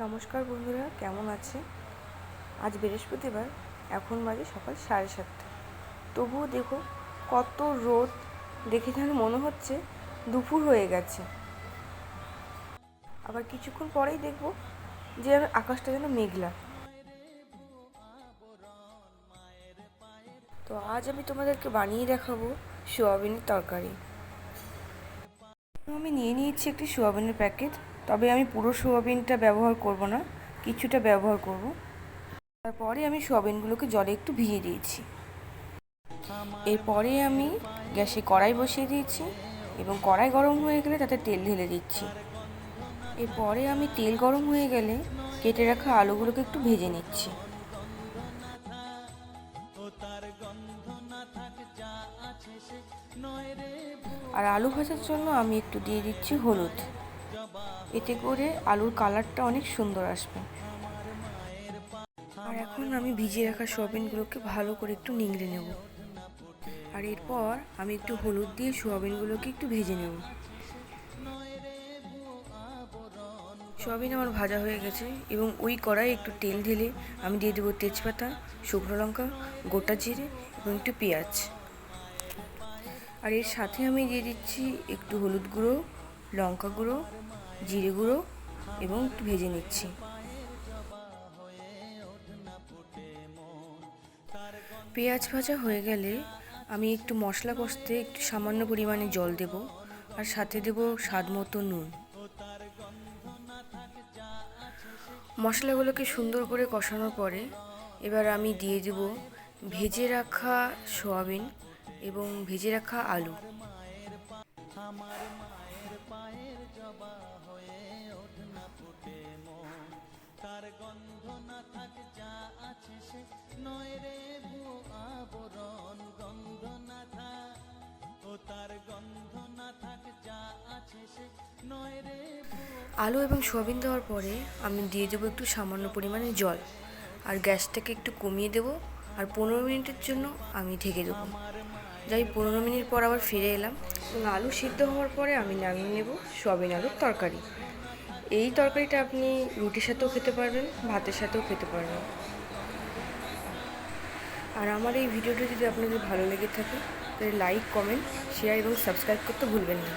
নমস্কার বন্ধুরা, কেমন আছে? আজ বৃহস্পতিবার, এখন বাজে সকাল 7:30। তবুও দেখো কত রোদ, দেখে যেন মনে হচ্ছে দুপুর হয়ে গেছে। আবার কিছুক্ষণ পরেই দেখবো যে আকাশটা যেন মেঘলা। তো আজ আমি তোমাদেরকে বানিয়ে দেখাবো সোয়াবিনের তরকারি। আমি নিয়ে নিয়েছি একটি সোয়াবিনের প্যাকেট, তবে আমি পুরো সোয়াবিনটা ব্যবহার করব না, কিছুটা ব্যবহার করব। তারপরে আমি সোয়াবিনগুলোকে জলে একটু ভিজিয়ে দিয়েছি। এরপরে আমি গ্যাসে কড়াই বসিয়ে দিয়েছি এবং কড়াই গরম হয়ে গেলে তাতে তেল ঢেলে দিচ্ছি। এরপরে আমি তেল গরম হয়ে গেলে কেটে রাখা আলুগুলোকে একটু ভেজে নিচ্ছি। আর আলু ভাজার জন্য আমি একটু দিয়ে দিচ্ছি হলুদ, এতে করে আলুর কালারটা অনেক সুন্দর আসবে। আর এখন আমি ভিজিয়ে রাখা সোয়াবিনগুলোকে ভালো করে একটু নিংড়ে নেব। আর এরপর আমি একটু হলুদ দিয়ে সোয়াবিনগুলোকে একটু ভেজে নেব। সোয়াবিন আমার ভাজা হয়ে গেছে এবং ওই কড়াই একটু তেল ঢেলে আমি দিয়ে দেবো তেজপাতা, শুকনো লঙ্কা, গোটা জিরে এবং একটু পেঁয়াজ। আর এর সাথে আমি দিয়ে দিচ্ছি একটু হলুদ গুঁড়ো, লঙ্কা গুঁড়ো, জিরে গুঁড়ো এবং একটু ভেজে নিচ্ছি। পেঁয়াজ ভাজা হয়ে গেলে আমি একটু মশলা কষতে একটু সামান্য পরিমাণে জল দেব আর সাথে দেব স্বাদ মতো নুন। মশলাগুলোকে সুন্দর করে কষানোর পরে এবার আমি দিয়ে দেব ভেজে রাখা সোয়াবিন এবং ভেজে রাখা আলু। আলু এবং সোয়াবিন দেওয়ার পরে আমি দিয়ে দেবো একটু সামান্য পরিমাণে জল আর গ্যাসটাকে একটু কমিয়ে দেবো আর 15 মিনিটের জন্য আমি ঢেকে দেবো। যাই 15 মিনিট পর আবার ফিরে এলাম এবং আলু সিদ্ধ হওয়ার পরে আমি নামিয়ে নেব সোয়াবিন আলুর তরকারি। এই তরকারিটা আপনি রুটির সাথেও খেতে পারবেন, ভাতের সাথেও খেতে পারবেন। আর আমার এই ভিডিওটি যদি আপনাদের ভালো লেগে থাকে তাহলে লাইক, কমেন্ট, শেয়ার এবং সাবস্ক্রাইব করতে ভুলবেন না।